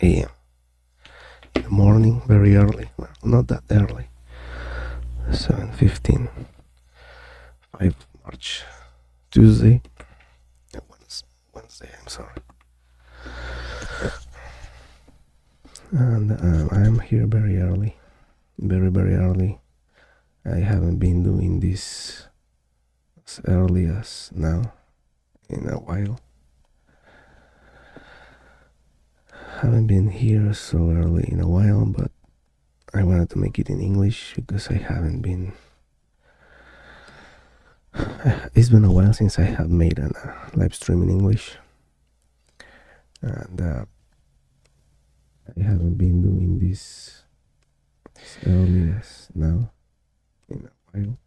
a.m. in the morning, very early. Well, not that early. 7:15, 5 March, Tuesday, Wednesday. I'm sorry, and I'm here very early, very early. I haven't been doing this as early as now in a while. Haven't been here so early in a while, but I wanted to make it in English because I haven't been. It's been a while since I have made a live stream in English, and I haven't been doing this as early as now in a while.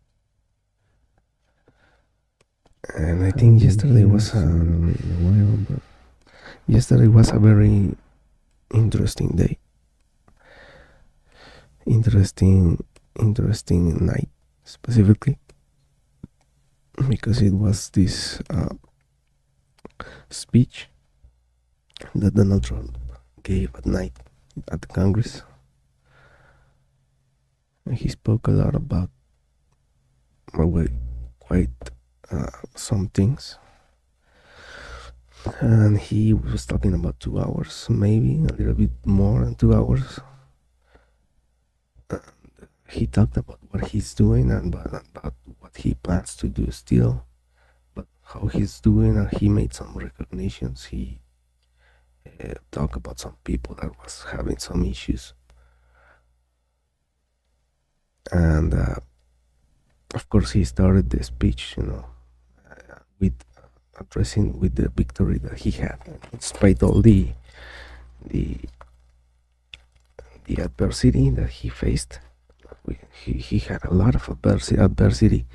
And I think yesterday was yesterday was a very interesting day, interesting night specifically, because it was this speech that Donald Trump gave at night at the Congress. And he spoke a lot about, quite some things. And he was talking about 2 hours, maybe a little bit more than 2 hours. And he talked about what he's doing and about what he plans to do still, but how he's doing, and he made some recognitions. He talked about some people that was having some issues, and of course he started the speech, with addressing with the victory that he had, despite all the adversity that he faced. He had a lot of adversity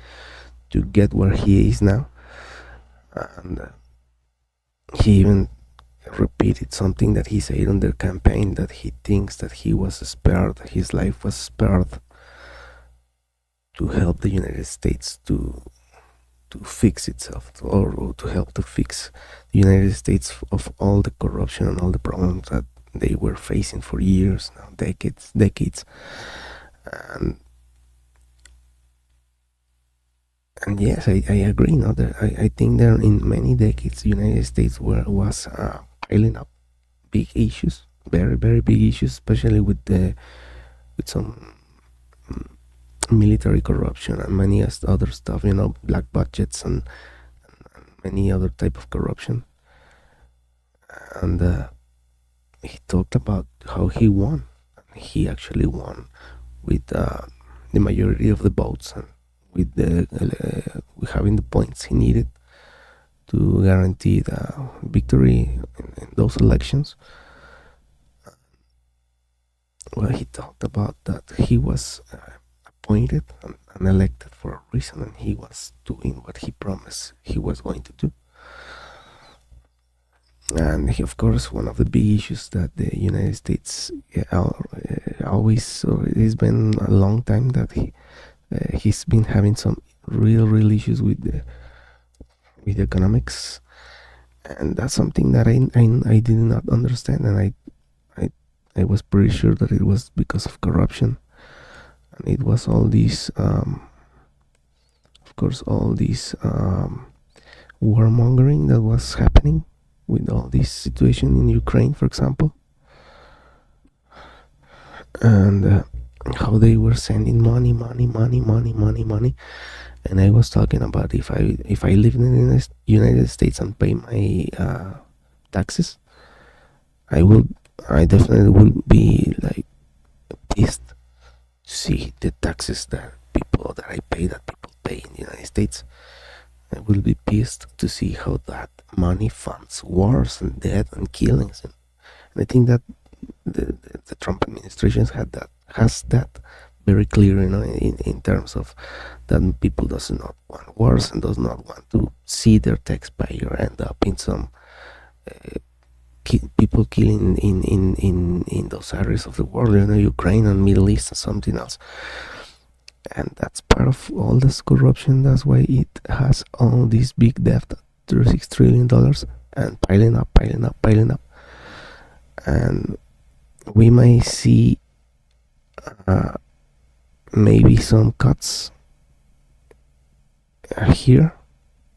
to get where he is now, and he even repeated something that he said on the campaign, that he thinks that he was spared, his life was spared to help the United States to fix itself, or to help to fix the United States of all the corruption and all the problems that they were facing for years now, decades. And yes, I agree. I think that in many decades, the United States was piling up big issues, very big issues, especially with some military corruption and many other stuff, black budgets and many other type of corruption. And he talked about how he won. He actually won with the majority of the votes, and with having the points he needed to guarantee the victory in those elections. Well, he talked about that he was appointed and elected for a reason, and he was doing what he promised he was going to do. And he, of course, one of the big issues that the United States always, it's been a long time that he's been having some real issues with economics, and that's something that I did not understand, and I was pretty sure that it was because of corruption, and it was all these, of course, all this warmongering that was happening with all this situation in Ukraine, for example, and how they were sending money, and I was talking about if I live in the United States and pay my taxes, I definitely will be like pissed to see the taxes that people pay in the United States. I will be pissed to see how that money funds wars and death and killings, and I think that the Trump administration has that very clear, in terms of that people does not want wars and does not want to see their taxpayer end up in some people killing in those areas of the world, Ukraine and Middle East and something else. And that's part of all this corruption. That's why it has all this big debt, $36 trillion, and piling up. And we may see uh, maybe some cuts here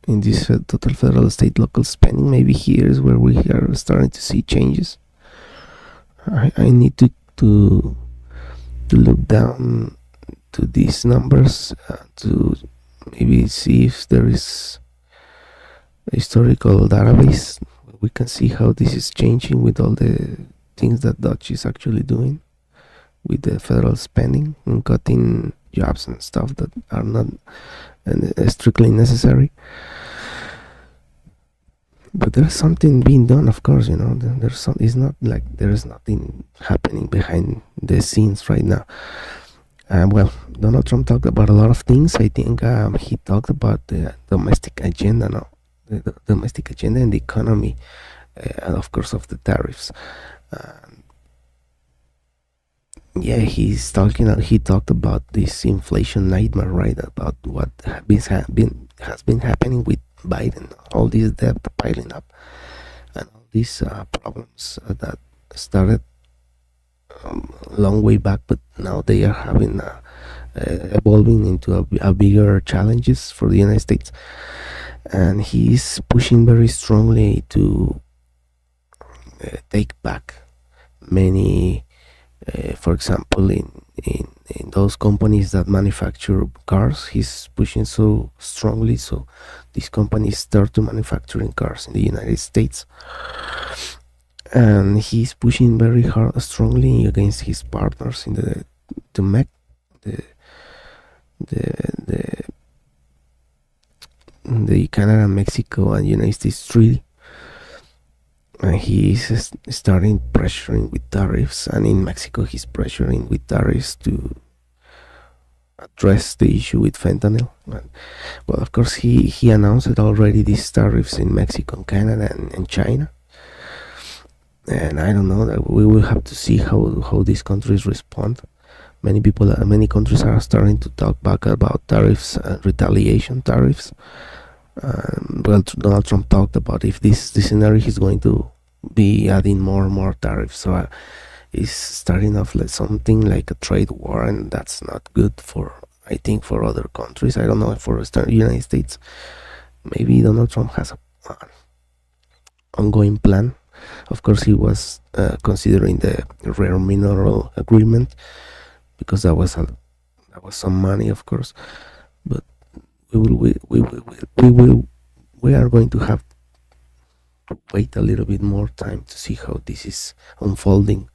in this total federal state local spending. Maybe here is where we are starting to see changes. I need to look down to these numbers to maybe see if there is a historical database. We can see how this is changing with all the things that Dutch is actually doing with the federal spending and cutting jobs and stuff that are not strictly necessary. But there's something being done, of course. There's some. It's not like there is nothing happening behind the scenes right now. Well, Donald Trump talked about a lot of things. I think he talked about the domestic agenda, no, the domestic agenda and the economy, and of course of the tariffs. Uh, yeah, he's talking. He talked about this inflation nightmare, right? About what has been happening with Biden, all this debt piling up, and all these problems that started a long way back, but now they are having evolving into a bigger challenges for the United States, and he's pushing very strongly to take back many, for example, in those companies that manufacture cars. He's pushing so strongly, so these companies start to manufacturing cars in the United States, and he's pushing very hard, strongly against his partners in the to make the the the, the Canada, Mexico, and United States treaty. And he is starting pressuring with tariffs, and in Mexico he's pressuring with tariffs to address the issue with fentanyl. And, well, of course, he announced already these tariffs in Mexico, Canada, and China. And I don't know, that we will have to see how these countries respond. Many people, many countries are starting to talk back about tariffs, retaliation tariffs. Well, Donald Trump talked about if this scenario he's going to be adding more and more tariffs. So it's starting off like something like a trade war, and that's not good for, I think, for other countries. I don't know if for the United States, maybe Donald Trump has a ongoing plan. Of course, he was considering the rare mineral agreement because that was some money, of course. But we are going to have to wait a little bit more time to see how this is unfolding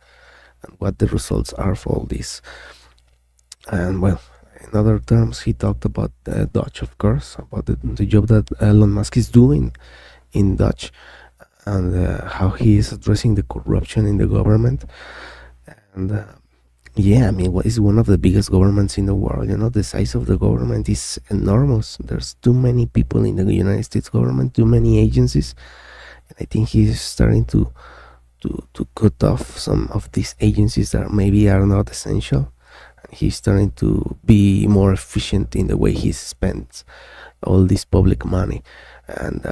and what the results are for all this. And well, in other terms, he talked about Dutch, of course, about the job that Elon Musk is doing in Dutch, and how he is addressing the corruption in the government. And yeah, I mean, what is one of the biggest governments in the world? The size of the government is enormous. There's too many people in the United States government, too many agencies, and I think he's starting to cut off some of these agencies that maybe are not essential. And he's starting to be more efficient in the way he spends all this public money, and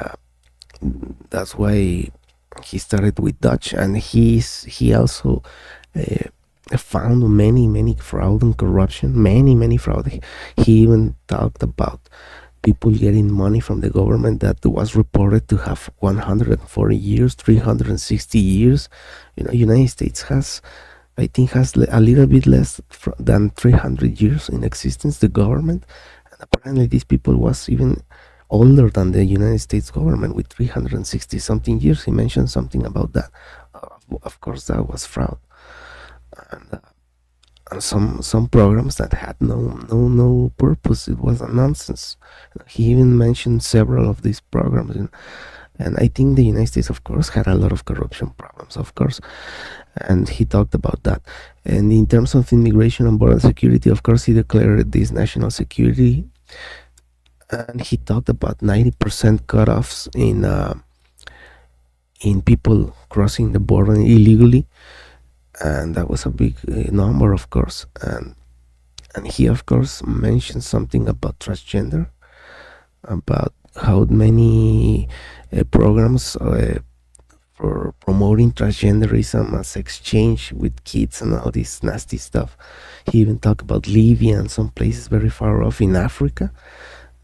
that's why he started with Dutch, and he also found many fraud and corruption, many fraud. He even talked about people getting money from the government that was reported to have 140 years, 360 years. United States has, I think, has a little bit less than 300 years in existence, the government, and apparently these people was even older than the United States government with 360 something years. He mentioned something about that. Of course, that was fraud, and some programs that had no purpose. It was a nonsense. He even mentioned several of these programs, and I think the United States, of course, had a lot of corruption problems, of course, and he talked about that. And in terms of immigration and border security, of course, he declared this national security, and he talked about 90% cutoffs in people crossing the border illegally, and that was a big number, of course. And he, of course, mentioned something about transgender, about how many programs for promoting transgenderism as exchange with kids and all this nasty stuff. He even talked about Libya and some places very far off in Africa.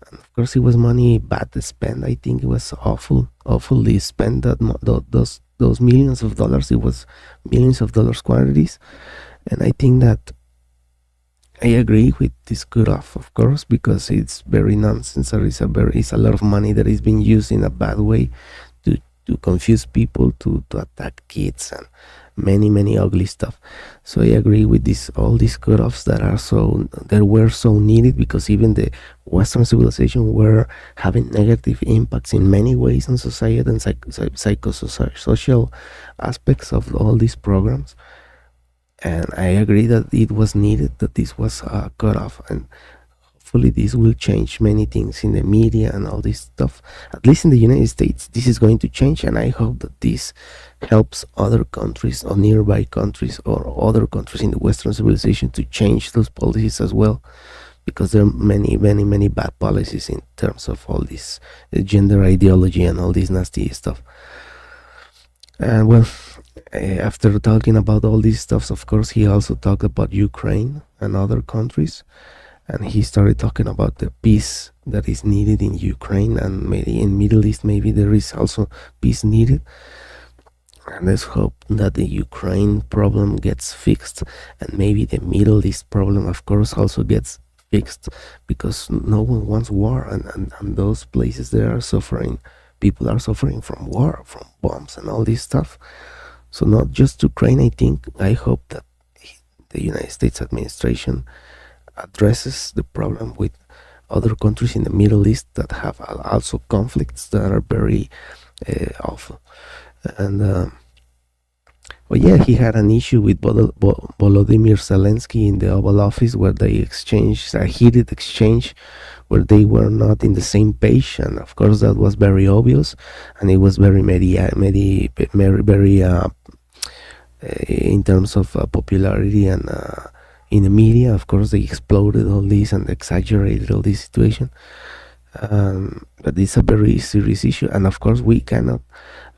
And of course, it was money bad to spend. I think it was awfully spent those millions of dollars. It was millions of dollars quantities, and I think that I agree with this cutoff, of course, because it's very nonsense. It's a lot of money that is being used in a bad way to confuse people, to attack kids, and many ugly stuff. So I agree with this all these cutoffs that were so needed, because even the Western civilization were having negative impacts in many ways on society and psychosocial aspects of all these programs. And I agree that it was needed, that this was cut off, and hopefully this will change many things in the media and all this stuff. At least in the United States, this is going to change, and I hope that this helps other countries or nearby countries or other countries in the Western civilization to change those policies as well, because there are many bad policies in terms of all this gender ideology and all this nasty stuff. And well, after talking about all these stuffs, of course, he also talked about Ukraine and other countries, and he started talking about the peace that is needed in Ukraine, and maybe in Middle East, maybe there is also peace needed. And let's hope that the Ukraine problem gets fixed, and maybe the Middle East problem, of course, also gets fixed, because no one wants war, and those places they are suffering. People are suffering from war, from bombs, and all this stuff. So not just Ukraine. I hope that the United States administration addresses the problem with other countries in the Middle East that have also conflicts that are very awful. And well, yeah, he had an issue with Volodymyr Zelensky in the Oval Office, where they exchanged a heated exchange where they were not in the same page, and of course that was very obvious, and it was very very in terms of popularity and in the media. Of course, they exploded all this and exaggerated all this situation. But it's a very serious issue, and of course we cannot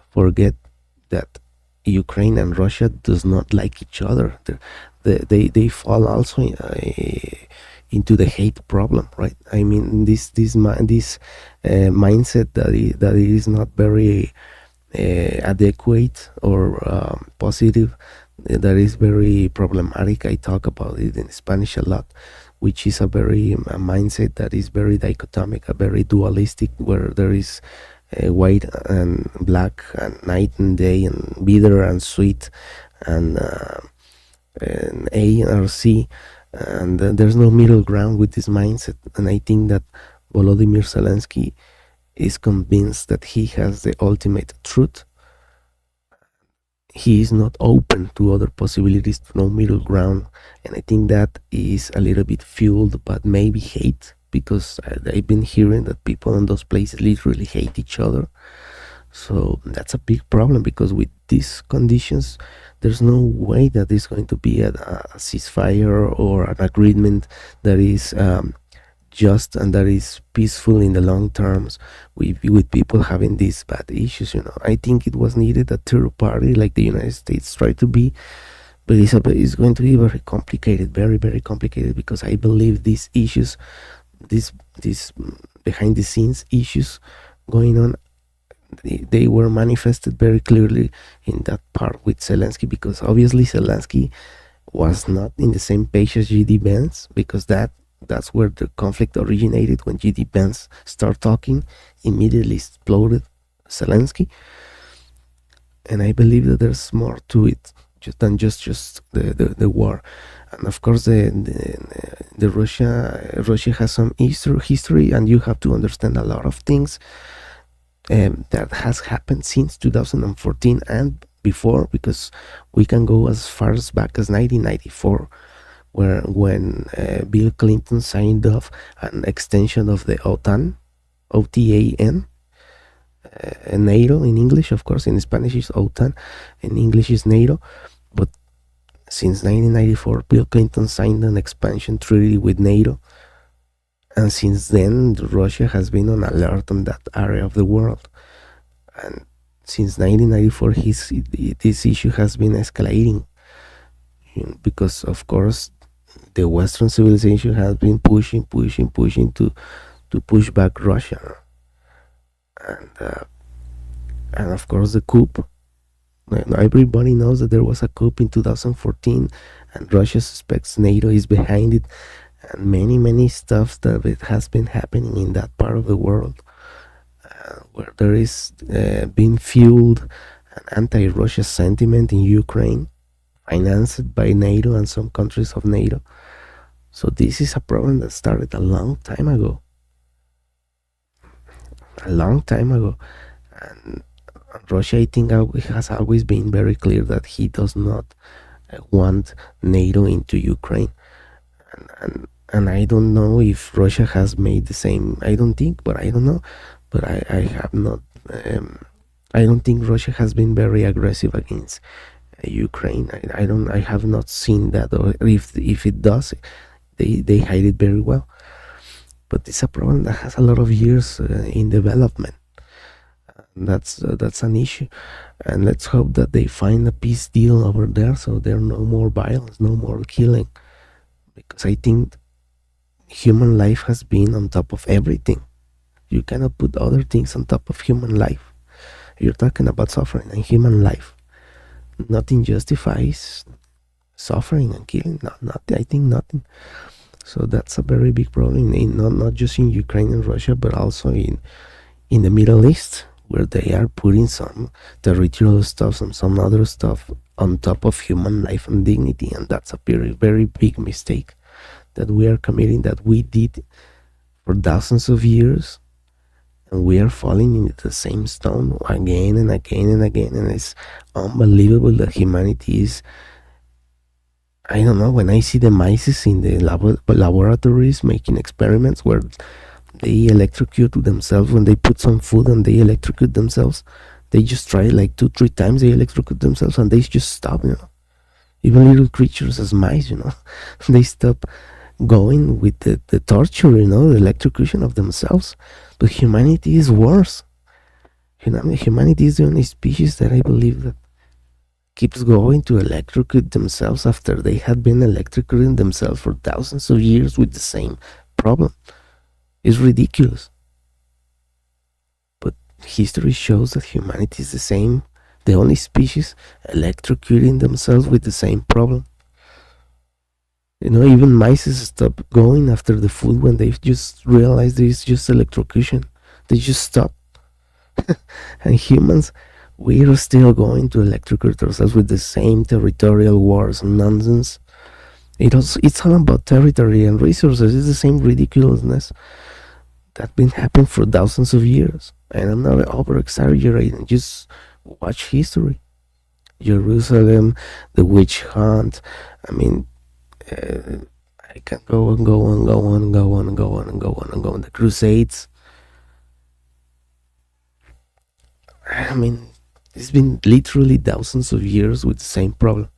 forget that Ukraine and Russia does not like each other. They fall also into the hate problem, right? I mean, this mindset that it is not very adequate or positive, that is very problematic. I talk about it in Spanish a lot, which is a mindset that is very dichotomic, a very dualistic, where there is white and black, and night and day, and bitter and sweet, and A or C, and there's no middle ground with this mindset. And I think that Volodymyr Zelensky is convinced that he has the ultimate truth. He is not open to other possibilities, to no middle ground, and I think that is a little bit fueled but maybe hate, because I've been hearing that people in those places literally hate each other. So that's a big problem, because with these conditions, there's no way that there's going to be a ceasefire or an agreement that is just and that is peaceful in the long terms, with people having these bad issues. I think it was needed a third party like the United States tried to be, but it's going to be very complicated, very complicated, because I believe these issues, these behind the scenes issues going on, they were manifested very clearly in that part with Zelensky, because obviously Zelensky was not in the same page as GD Vance, because that's where the conflict originated. When GD Vance started talking, immediately exploded Zelensky. And I believe that there's more to it than just the war. And of course, the Russia has some history, and you have to understand a lot of things that has happened since 2014 and before, because we can go as far as back as 1994, when Bill Clinton signed off an extension of the OTAN, OTAN, NATO in English. Of course, in Spanish is OTAN, in English is NATO. But since 1994, Bill Clinton signed an expansion treaty with NATO, and since then Russia has been on alert on that area of the world. And since 1994, this issue has been escalating, because of course the Western civilization has been pushing to push back Russia, and of course the coup. Everybody knows that there was a coup in 2014, and Russia suspects NATO is behind it, and many stuff that it has been happening in that part of the world, where there is being fueled an anti-Russia sentiment in Ukraine, financed by NATO and some countries of NATO. So this is a problem that started a long time ago, a long time ago, and Russia, I think, has always been very clear that he does not want NATO into Ukraine, and I don't know if Russia has made the same. I don't think, but I don't know. But I have not. Um, I don't think Russia has been very aggressive against Ukraine. I don't. I have not seen that, or if it does, they hide it very well. But it's a problem that has a lot of years in development. That's an issue, and let's hope that they find a peace deal over there, so there no more violence, no more killing, because I think human life has been on top of everything. You cannot put other things on top of human life. You're talking about suffering and human life. Nothing justifies suffering and killing. Not I think nothing. So that's a very big problem, not just in Ukraine and Russia, but also in the Middle East, where they are putting some territorial stuff and some other stuff on top of human life and dignity, and that's a very very big mistake that we are committing, that we did for thousands of years, and we are falling into the same stone again and again and again, and it's unbelievable that humanity is. I don't know, when I see the mice in the laboratories making experiments where they electrocute themselves, when they put some food and they electrocute themselves, they just try like 2-3 times, they electrocute themselves and they just stop, even little creatures as mice, they stop going with the torture, the electrocution of themselves. But humanity is worse. Humanity is the only species that I believe that keeps going to electrocute themselves after they had been electrocuting themselves for thousands of years with the same problem. It's ridiculous. But history shows that humanity is the only species electrocuting themselves with the same problem. Even mice stop going after the food when they just realize there's just electrocution. They just stop. And humans, we are still going to electrocute ourselves with the same territorial wars and nonsense. It's all about territory and resources. It's the same ridiculousness that's been happening for thousands of years. And I'm not over exaggerating. Just watch history. Jerusalem, the witch hunt. I mean, I can go and go and go on and go on and go on and go on and go on. The Crusades. I mean, it's been literally thousands of years with the same problem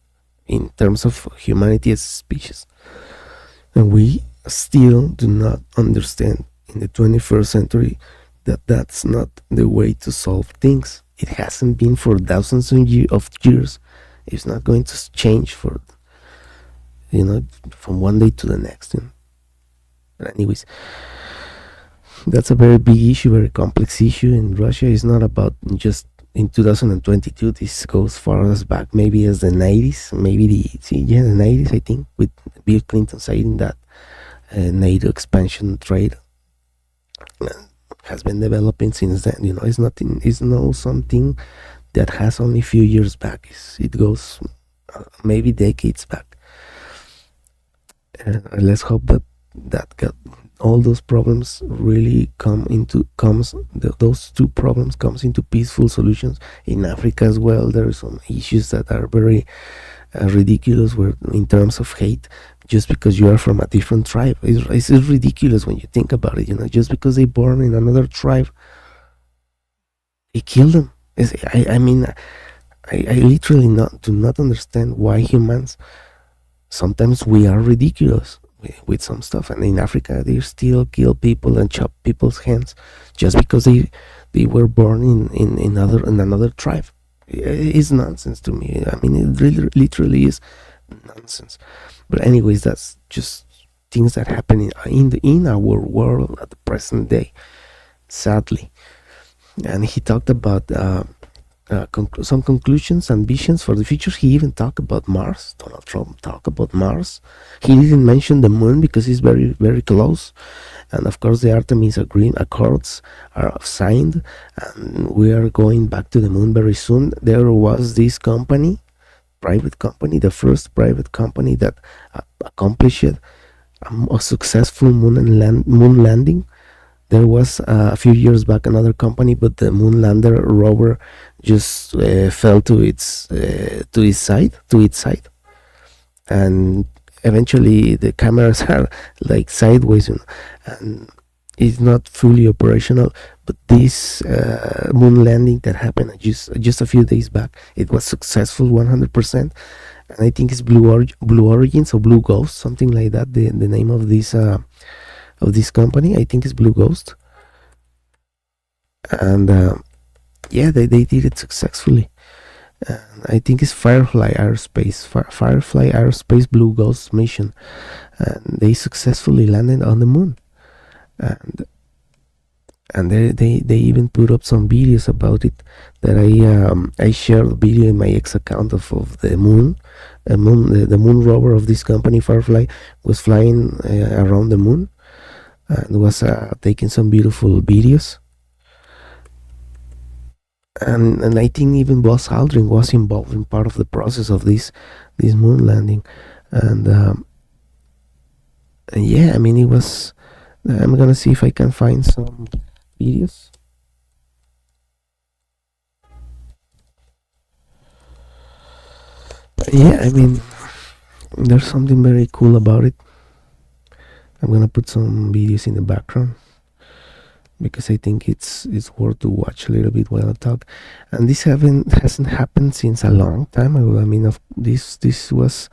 in terms of humanity as a species. And we still do not understand in the 21st century that that's not the way to solve things. It hasn't been for thousands of years. It's not going to change from one day to the next. But anyways, that's a very big issue, very complex issue. In Russia, it's not about just in 2022. This goes far as back, maybe as the 90s, maybe the 90s, I think, with Bill Clinton saying that NATO expansion trade has been developing since then. It's not something that has only a few years back. It goes maybe decades back. And let's hope that all those problems really those two problems comes into peaceful solutions. In Africa as well, there are some issues that are very ridiculous, where in terms of hate, just because you are from a different tribe, it's ridiculous when you think about it. Just because they born in another tribe, they kill them. I literally do not understand why humans sometimes we are ridiculous with some stuff. And in Africa, they still kill people and chop people's hands just because they were born in another tribe. It's nonsense to me. I mean, it really, literally is nonsense. But anyways, that's just things that happen in our world at the present day, sadly. And he talked about some conclusions and visions for the future. He even talked about Mars. Donald Trump talked about Mars. He didn't mention the moon because it's very, very close. And of course, the Artemis Accords are signed, and we are going back to the moon very soon. There was this company, private company, the first private company that accomplished a successful moon landing. There was a few years back another company, but the moon lander rover just fell to its side, and eventually the cameras are like sideways, and it's not fully operational. But this moon landing that happened just a few days back, it was successful 100%. And I think it's Blue Origins or Blue Ghost, something like that. The name of this company, I think, is Blue Ghost. And yeah, they did it successfully. I think it's Firefly Aerospace Blue Ghost mission, and they successfully landed on the moon. And they even put up some videos about it that I shared a video in my ex account of the moon. The moon rover of this company, Firefly, was flying around the moon, and was taking some beautiful videos. And I think even Buzz Aldrin was involved in part of the process of this moon landing. And yeah, I mean, it was. I'm gonna see if I can find some videos. Yeah, I mean, there's something very cool about it. I'm gonna put some videos in the background because I think it's worth to watch a little bit while I talk. And this hasn't happened since a long time ago. I mean, this was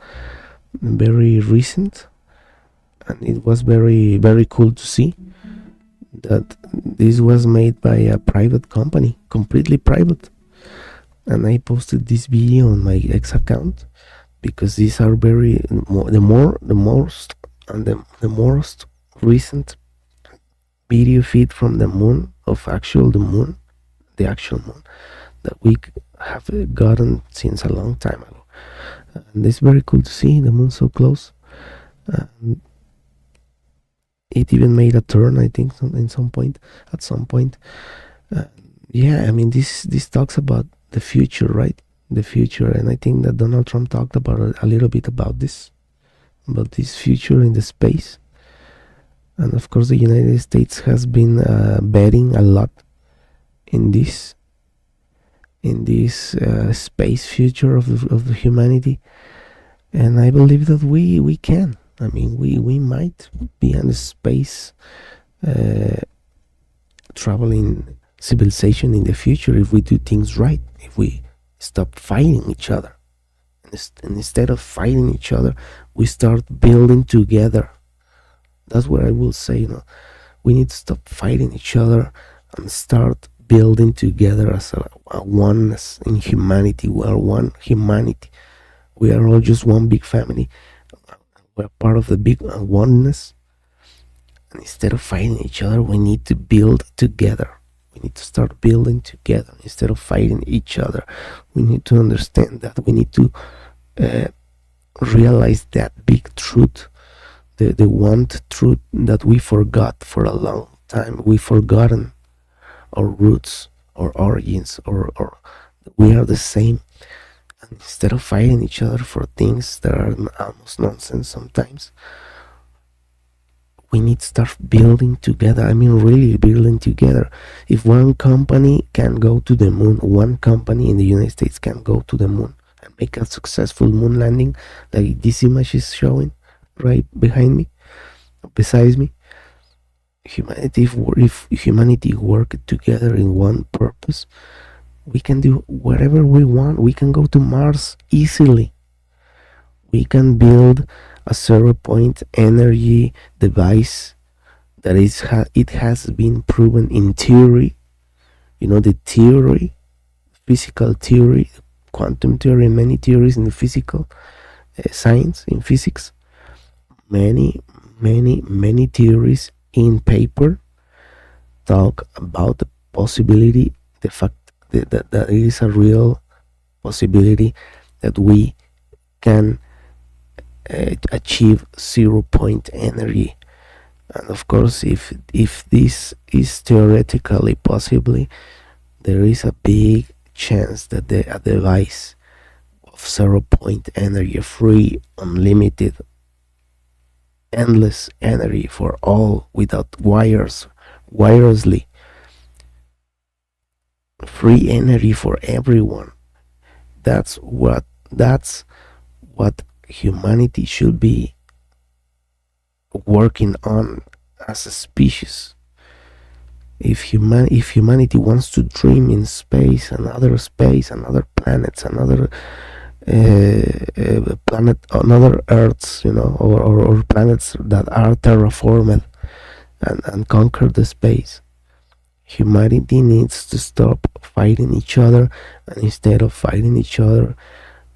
very recent, and it was very, very cool to see that this was made by a private company, completely private. And I posted this video on my ex account because these are the most recent video feed from the moon, of the actual moon that we have gotten since a long time ago. And it's very cool to see the moon so close. It even made a turn, I think, at some point. Yeah, I mean, this talks about the future, right? The future. And I think that Donald Trump talked about a little bit about this future in the space. And of course, the United States has been betting a lot in this space future of the humanity. And I believe that we can. I mean, we might be in the space traveling civilization in the future if we do things right, if we stop fighting each other. And instead of fighting each other, we start building together. That's what I will say. We need to stop fighting each other and start building together as a oneness in humanity. We are one humanity. We are all just one big family. We're part of the big oneness. And instead of fighting each other, we need to build together. We need to start building together instead of fighting each other. We need to understand that. We need to realize that big truth, the one truth that we forgot for a long time. We've forgotten our roots, our origins, or we are the same. And instead of fighting each other for things that are almost nonsense sometimes, we need to start building together. I mean, really building together. If one company can go to the moon, one company in the United States can go to the moon and make a successful moon landing, like this image is showing right behind me, besides me. If humanity worked together in one purpose, we can do whatever we want. We can go to Mars easily. We can build a 0-point energy device that it has been proven in theory The theory, physical theory, quantum theory, and many theories in the physical science, in physics, many, many theories in paper talk about the possibility, the fact that it is a real possibility that we can achieve 0 point energy. And of course, if this is theoretically possibly, there is a big chance that a device of 0 point energy, free, unlimited, endless energy for all, without wires, wirelessly, free energy for everyone. That's what humanity should be working on as a species. If humanity wants to dream in space, another planets, another planet, another Earths, or planets that are terraformed, and conquer the space, humanity needs to stop fighting each other, and instead of fighting each other,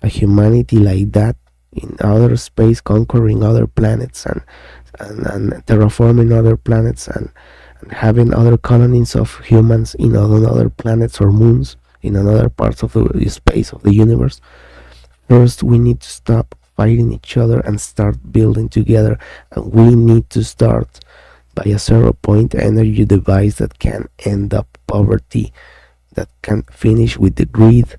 a humanity like that in outer space, conquering other planets, and terraforming other planets, and having other colonies of humans in other planets or moons in another parts of the space of the universe. First, we need to stop fighting each other and start building together, and we need to start by a 0 point energy device that can end up poverty, that can finish with the greed,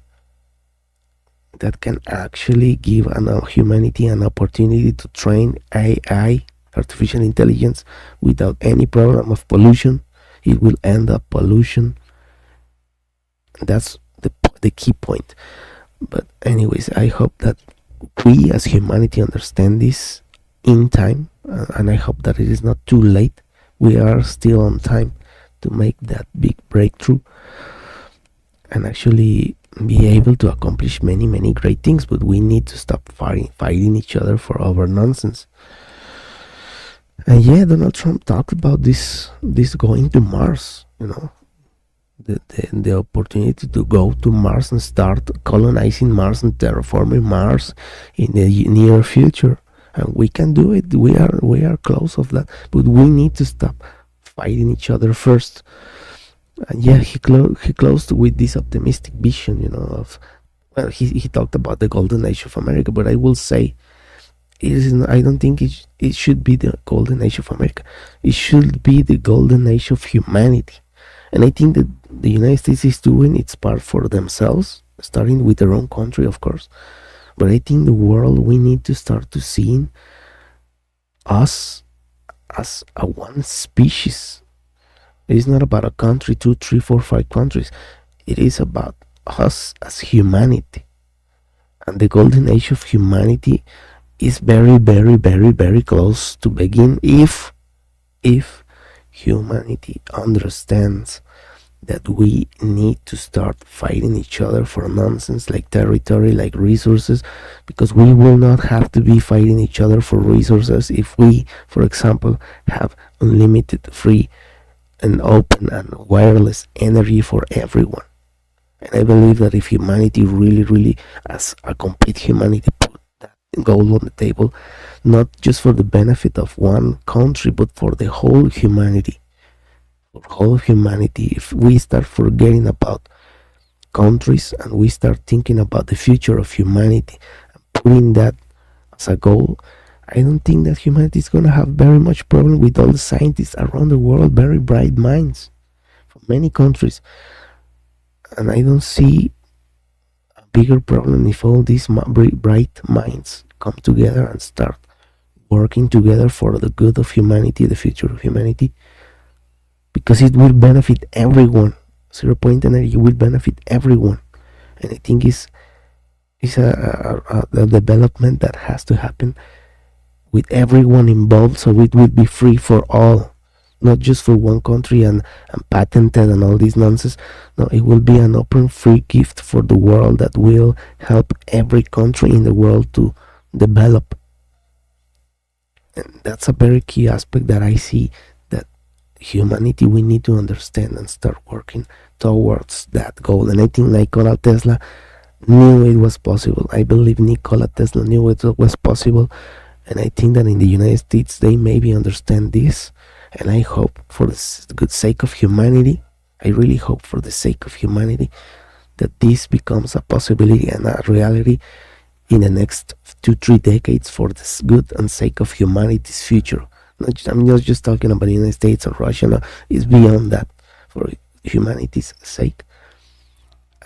that can actually give humanity an opportunity to train AI, artificial intelligence, without any problem of pollution. It will end up pollution. That's the key point. But anyways, I hope that we as humanity understand this in time, and I hope that it is not too late. We are still on time to make that big breakthrough and actually be able to accomplish many, many great things. But we need to stop fighting each other for our nonsense. And yeah, Donald Trump talked about this going to Mars. The opportunity to go to Mars and start colonizing Mars and terraforming Mars in the near future. And we can do it. We are close of that, but we need to stop fighting each other first. And yeah, he closed with this optimistic vision, of, well, he talked about the golden age of America, but I will say, I don't think it should be the golden age of America. It should be the golden age of humanity. And I think that the United States is doing its part for themselves, starting with their own country, of course. But I think the world, we need to start to seeing us as a one species. It is not about a country, two, three, four, five countries. It is about us as humanity. And the golden age of humanity is very, very, very, very close to begin if humanity understands that we need to start fighting each other for nonsense like territory, like resources, because we will not have to be fighting each other for resources if we, for example, have unlimited, free, and open and wireless energy for everyone. And I believe that if humanity really, really, as a complete humanity, put that goal on the table, not just for the benefit of one country, but for the whole humanity, if we start forgetting about countries and we start thinking about the future of humanity and putting that as a goal, I don't think that humanity is going to have very much problem with all the scientists around the world, very bright minds from many countries. And I don't see a bigger problem if all these bright minds come together and start working together for the good of humanity, the future of humanity, because it will benefit everyone. 0 point energy will benefit everyone. And I think it's a development that has to happen with everyone involved, so it will be free for all, not just for one country and patented and all this nonsense. No, it will be an open free gift for the world that will help every country in the world to develop. And that's a very key aspect that I see, that humanity, we need to understand and start working towards that goal. And I think Nikola Tesla knew it was possible. I believe Nikola Tesla knew it was possible, and I think that in the United States they maybe understand this. And I hope, for the good sake of humanity, I really hope for the sake of humanity, that this becomes a possibility and a reality in the next 2-3 decades for the good and sake of humanity's future. I'm not just talking about the United States or Russia. No, it's beyond that. For humanity's sake,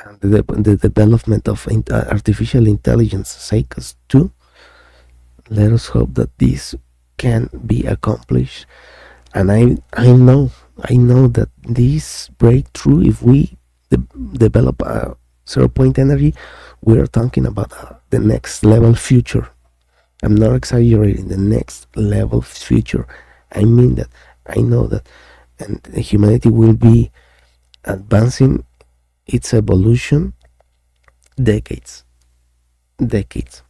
and the development of artificial intelligence sake as too. Let us hope that this can be accomplished. And I know that this breakthrough, if we develop a 0 point energy, we are talking about the next level future. I'm not exaggerating, the next level future. I mean that. I know that. And humanity will be advancing its evolution decades, decades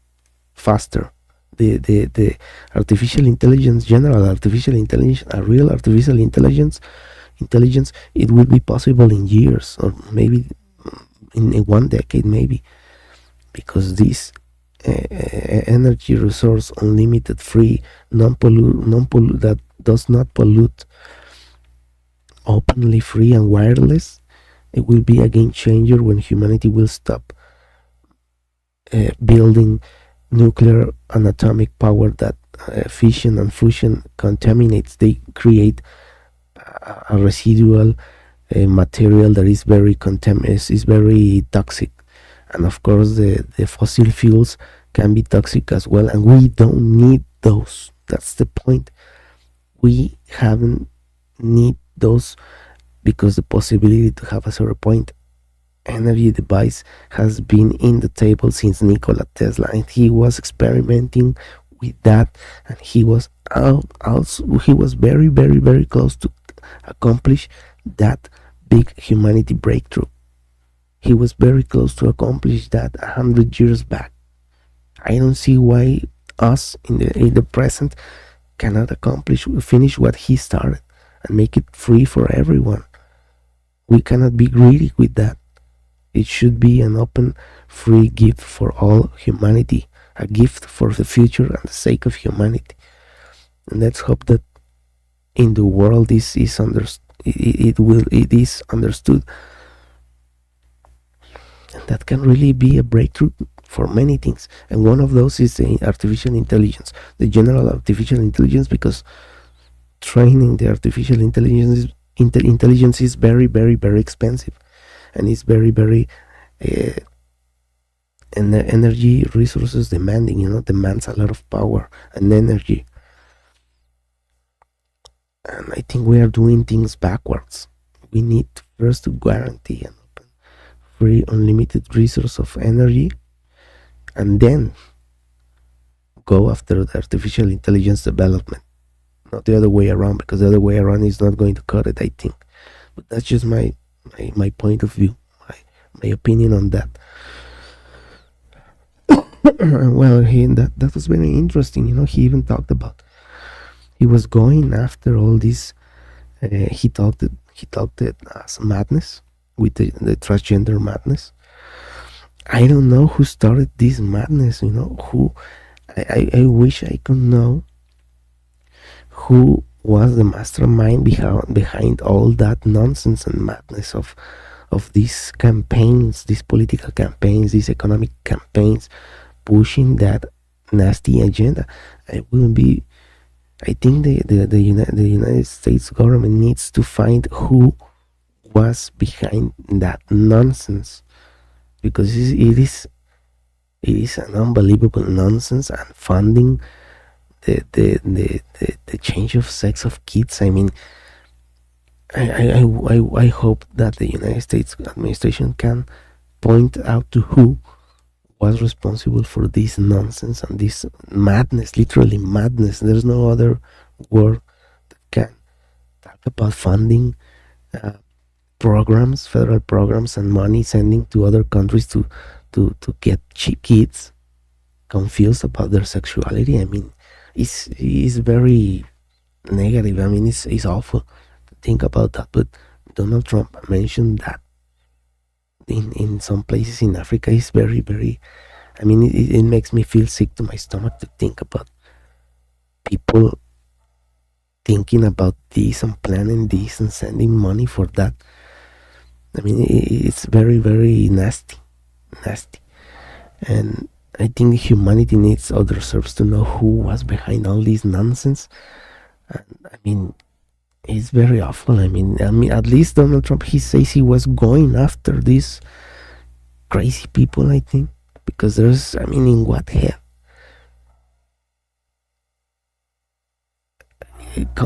faster. The artificial intelligence, general artificial intelligence, a real artificial intelligence, it will be possible in years, or maybe in 1 decade, maybe, because this energy resource, unlimited, free, non-pollute, that does not pollute, openly free and wireless, it will be a game changer when humanity will stop building nuclear and atomic power that fission and fusion contaminates. They create a residual material that is very is very toxic. And of course the fossil fuels can be toxic as well, and we don't need those. That's the point. We haven't need those, because the possibility to have a 0 point energy device has been in the table since Nikola Tesla, and he was experimenting with that, and he was very, very, very close to accomplish that big humanity breakthrough. He was very close to accomplish that 100 years back. I don't see why us in the present cannot finish what he started and make it free for everyone. We cannot be greedy with that. It should be an open, free gift for all humanity, a gift for the future and the sake of humanity. And let's hope that in the world this is it is understood, and that can really be a breakthrough for many things. And one of those is the artificial intelligence, the general artificial intelligence, because training the artificial intelligence is very, very, very expensive, and it's very, very and the energy resources demanding. Demands a lot of power and energy. And I think we are doing things backwards. We need first to guarantee an open, free, unlimited resource of energy, and then go after the artificial intelligence development, not the other way around, because the other way around is not going to cut it, I think. But that's just my point of view, my opinion on that. Well, that was very interesting. He even talked about, he was going after all this. He talked it as madness, with the transgender madness. I don't know who started this madness. Who. I wish I could know who was the mastermind behind all that nonsense and madness of these campaigns, these political campaigns, these economic campaigns, pushing that nasty agenda. I think the United States government needs to find who was behind that nonsense, because it is an unbelievable nonsense, and funding the change of sex of kids. I mean, I hope that the United States administration can point out to who was responsible for this nonsense and this madness, literally madness. There's no other word that can talk about funding programs, federal programs, and money sending to other countries to get kids confused about their sexuality. I mean, it's very negative. I mean, it's awful. think about that, but Donald Trump mentioned that in some places in Africa is very, very. I mean, it makes me feel sick to my stomach to think about people thinking about this and planning this and sending money for that. I mean, it's very, very nasty, nasty. And I think humanity needs or deserves to know who was behind all this nonsense. And I mean, it's very awful. I mean, at least Donald Trump, he says he was going after these crazy people. I think because there's, I mean, in what head,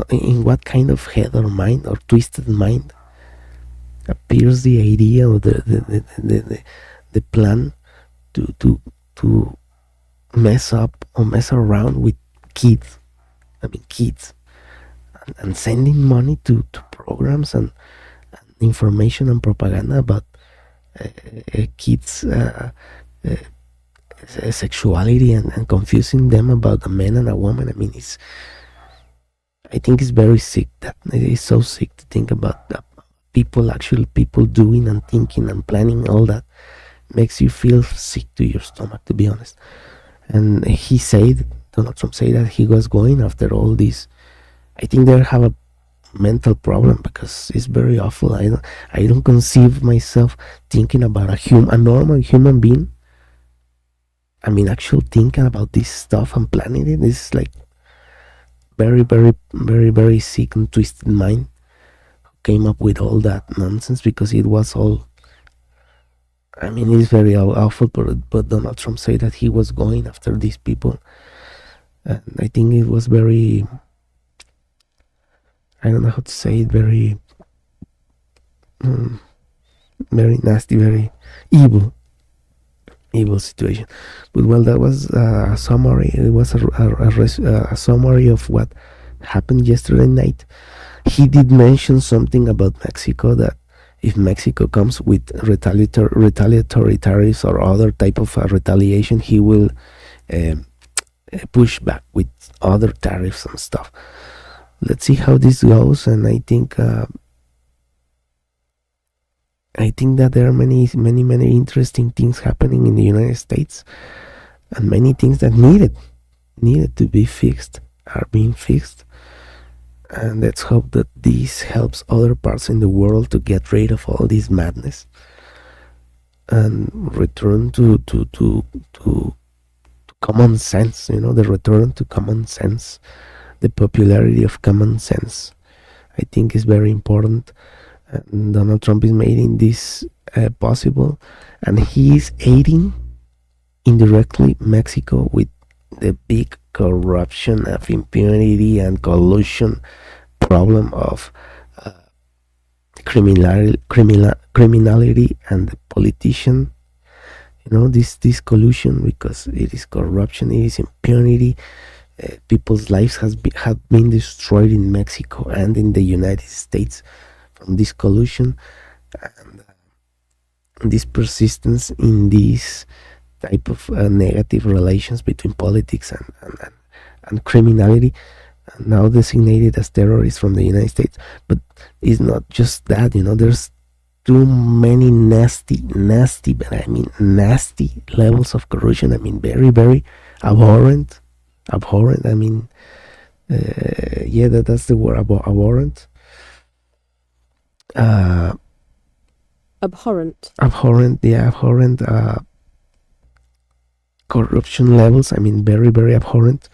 in what kind of head or mind or twisted mind appears the idea or the plan to mess up or mess around with kids. I mean, kids, and sending money to programs and information and propaganda about kids' sexuality and confusing them about a man and a woman. I mean, I think it's very sick. That it is so sick to think about that. People, actual people doing and thinking and planning all that makes you feel sick to your stomach, to be honest. And Donald Trump said that he was going after all this. I think they have a mental problem because it's very awful. I don't conceive myself thinking about a normal human being. I mean, actual thinking about this stuff and planning it is like very, very, very, very sick and twisted mind who came up with all that nonsense because it was all. I mean, it's very awful, but Donald Trump said that he was going after these people, and I think it was very. I don't know how to say it. Very, very nasty, very evil situation. But well, that was a summary. It was a summary of what happened yesterday night. He did mention something about Mexico, that if Mexico comes with retaliatory tariffs or other type of retaliation, he will push back with other tariffs and stuff. Let's see how this goes, and I think that there are many, many, many interesting things happening in the United States, and many things that needed to be fixed are being fixed. And let's hope that this helps other parts in the world to get rid of all this madness and return to common sense. The return to common sense, the popularity of common sense, I think is very important. And Donald Trump is making this possible, and he is aiding indirectly Mexico with the big corruption of impunity and collusion problem of criminality and the politician. This collusion, because it is corruption, it is impunity. People's lives have been destroyed in Mexico and in the United States from this collusion and this persistence in this type of negative relations between politics and criminality, now designated as terrorists from the United States. But it's not just that. There's too many nasty, but I mean nasty levels of corruption. I mean, very, very abhorrent. I mean, yeah, that's the word, abhorrent. Abhorrent. Abhorrent. Corruption levels. I mean, very, very abhorrent.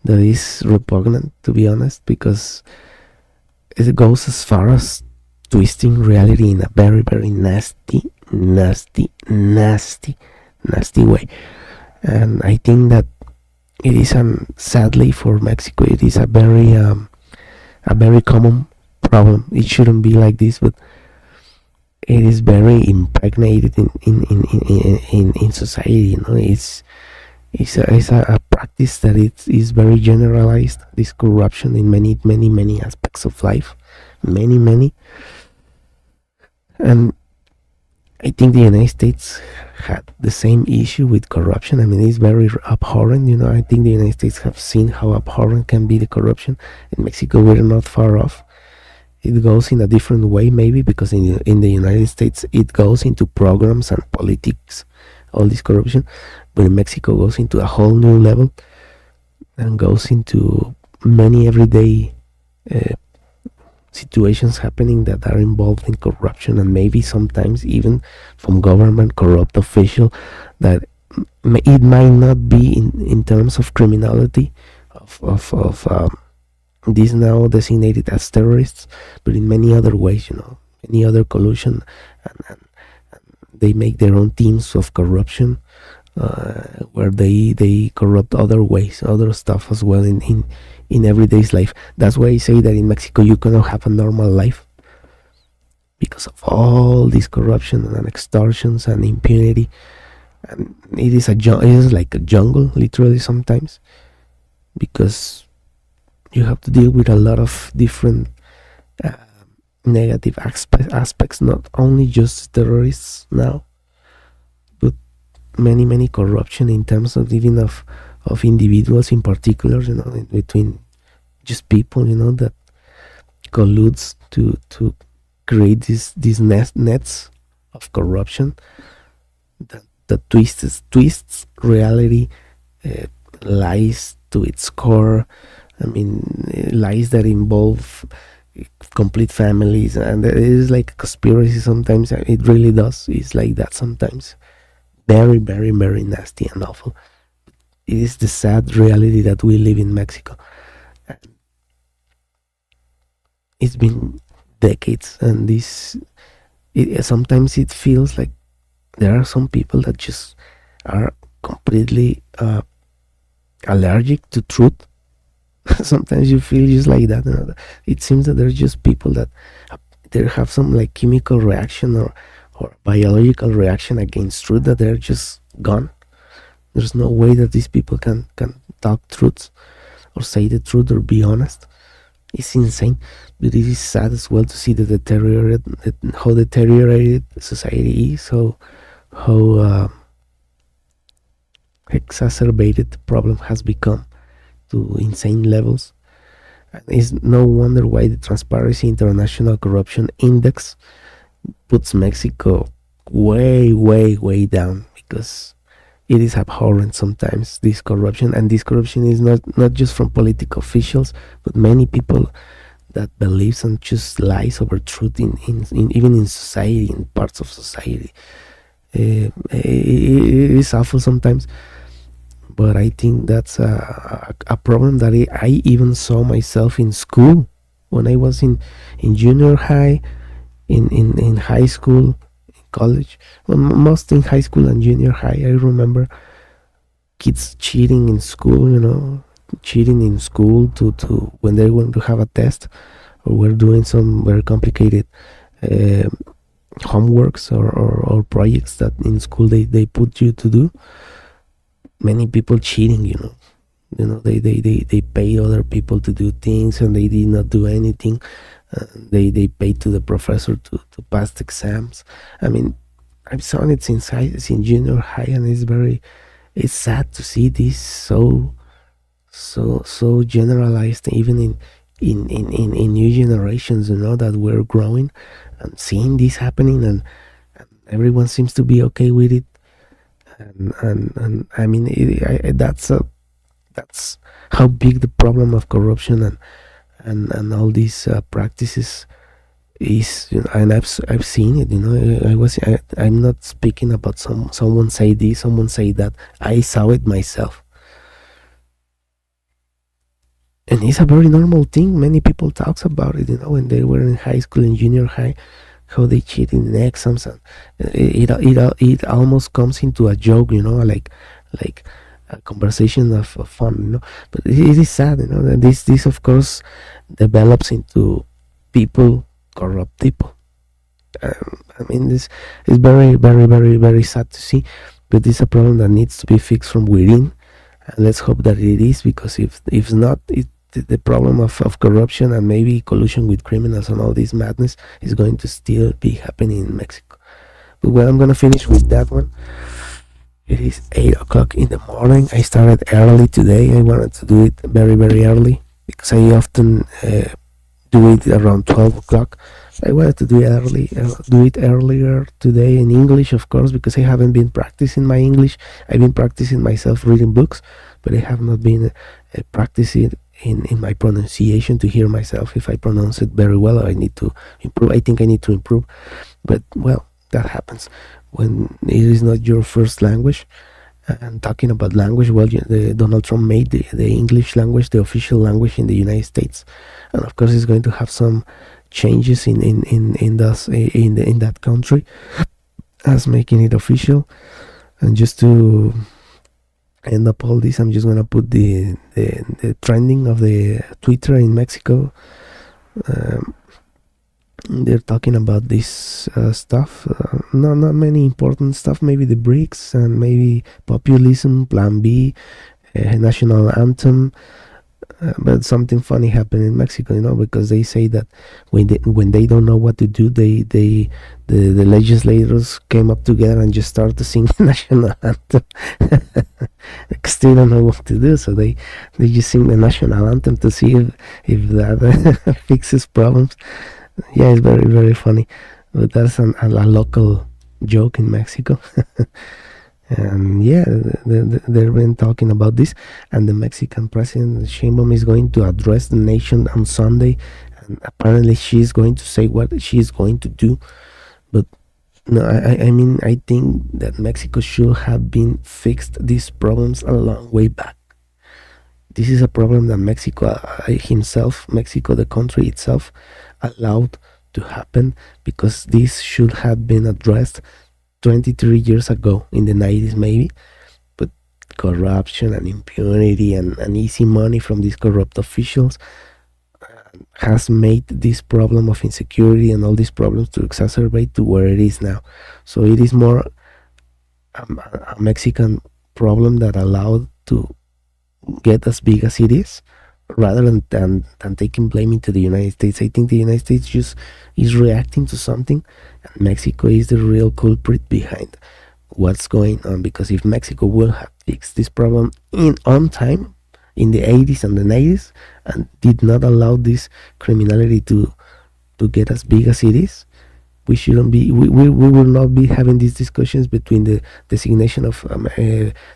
That is repugnant, to be honest, because it goes as far as twisting reality in a very, very nasty way. And I think that it is, sadly for Mexico, it is a very common problem. It shouldn't be like this, but it is very impregnated in society. It's a practice that it is very generalized. This corruption in many aspects of life, many. And I think the United States had the same issue with corruption. I mean, it's very abhorrent. I think the United States have seen how abhorrent can be the corruption. In Mexico, we're not far off. It goes in a different way, maybe because in the United States it goes into programs and politics, all this corruption, but in Mexico goes into a whole new level and goes into many everyday uh, situations happening that are involved in corruption, and maybe sometimes even from government corrupt official that it might not be in terms of criminality of these now designated as terrorists, but in many other ways, any other collusion, and they make their own teams of corruption, where they corrupt other ways, other stuff as well in everyday's life. That's why I say that in Mexico you cannot have a normal life because of all this corruption and extortions and impunity. And it is like a jungle, literally sometimes, because you have to deal with a lot of different uh, negative aspects, not only just terrorists now, but many corruption in terms of even of individuals in particular, in between just people, that colludes to create these nets of corruption that twists reality, uh, lies to its core. I mean, lies that involve complete families, and it is like a conspiracy sometimes. It really does. It's like that sometimes. Very, very, very nasty and awful. It is the sad reality that we live in Mexico. It's been decades, and sometimes it feels like there are some people that just are completely allergic to truth. Sometimes you feel just like that. It seems that there's just people that they have some like chemical reaction or biological reaction against truth, that they're just gone. There's no way that these people can talk truths or say the truth or be honest. It's insane, but it is sad as well to see how deteriorated society is, how exacerbated the problem has become to insane levels. And it's no wonder why the Transparency International Corruption Index puts Mexico way, way, way down, because it is abhorrent sometimes, this corruption. And this corruption is not just from political officials, but many people that believes and just lies over truth in even in society, in parts of society. It is awful sometimes, but I think that's a problem that I even saw myself in school when I was in junior high, in high school, in college. Well, most in high school and junior high, I remember kids cheating in school, cheating in school to when they want to have a test, or we're doing some very complicated uh, homeworks or projects that in school they put you to do. Many people cheating, they pay other people to do things, and they did not do anything. They pay to the professor to pass the exams. I mean, I've seen it since junior high, and it's sad to see this so generalized, even in new generations, that we're growing and seeing this happening, and everyone seems to be okay with it. And I mean, that's how big the problem of corruption and all these practices is. And I've seen it. I'm not speaking about someone say this, someone say that. I saw it myself, and it's a very normal thing. Many people talks about it, when they were in high school and junior high, how they cheat in the exams, and it almost comes into a joke, like a conversation of fun, but it is sad, that this of course develops into people corrupt people. I mean, this is very, very, very, very sad to see, but this is a problem that needs to be fixed from within, and let's hope that it is, because if not, the problem of corruption and maybe collusion with criminals and all this madness is going to still be happening in Mexico. But well, I'm gonna finish with that one. It is 8 o'clock in the morning. I started early today. I wanted to do it very, very early, because I often do it around 12 o'clock. I wanted to do it earlier today in English, of course, because I haven't been practicing my English. I've been practicing myself reading books, but I have not been practicing in my pronunciation to hear myself if I pronounce it very well or I need to improve. I think I need to improve, but well, that happens when it is not your first language. And talking about language, well, Donald Trump made the English language the official language in the United States, and of course, it's going to have some changes in that country as making it official. And just to end up all this, I'm just gonna put the trending of the Twitter in Mexico. Um, they're talking about this stuff. Not many important stuff. Maybe the BRICS and maybe populism, Plan B, national anthem. But something funny happened in Mexico, because they say that when they don't know what to do, the legislators came up together and just started to sing the national anthem. Because they don't know what to do, so they just sing the national anthem to see if that fixes problems. Yeah, it's very very funny, but that's a local joke in Mexico. And yeah, they've been talking about this, and the Mexican president Sheinbaum is going to address the nation on Sunday, and apparently she's going to say what she's going to do. But no, I mean, I think that Mexico should have been fixed these problems a long way back. This is a problem that Mexico Mexico, the country itself, allowed to happen, because this should have been addressed 23 years ago, in the 90s maybe. But corruption and impunity and easy money from these corrupt officials has made this problem of insecurity and all these problems to exacerbate to where it is now. So it is more a Mexican problem that allowed to get as big as it is, rather than taking blame into the United States. I think the United States just is reacting to something, and Mexico is the real culprit behind what's going on. Because if Mexico will have fixed this problem on time in the 80s and the 90s, and did not allow this criminality to get as big as it is, we will not be having these discussions between the designation of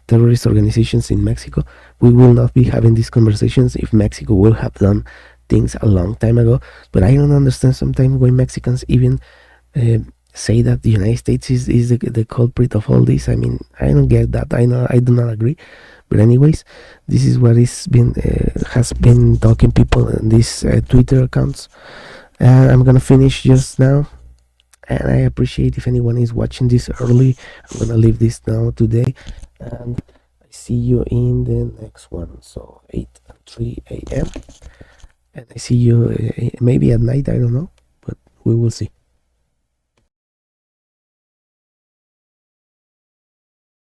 terrorist organizations in Mexico. We will not be having these conversations if Mexico will have done things a long time ago. But I don't understand sometimes why Mexicans even say that the United States is the culprit of all this. I mean, I don't get that. I do not agree. But anyways, this is what has been talking people in these Twitter accounts. I'm gonna finish just now, and I appreciate if anyone is watching this early. I'm gonna leave this now today, and I see you in the next one. So 8 and 3 a.m. and I see you maybe at night. I don't know, but we will see.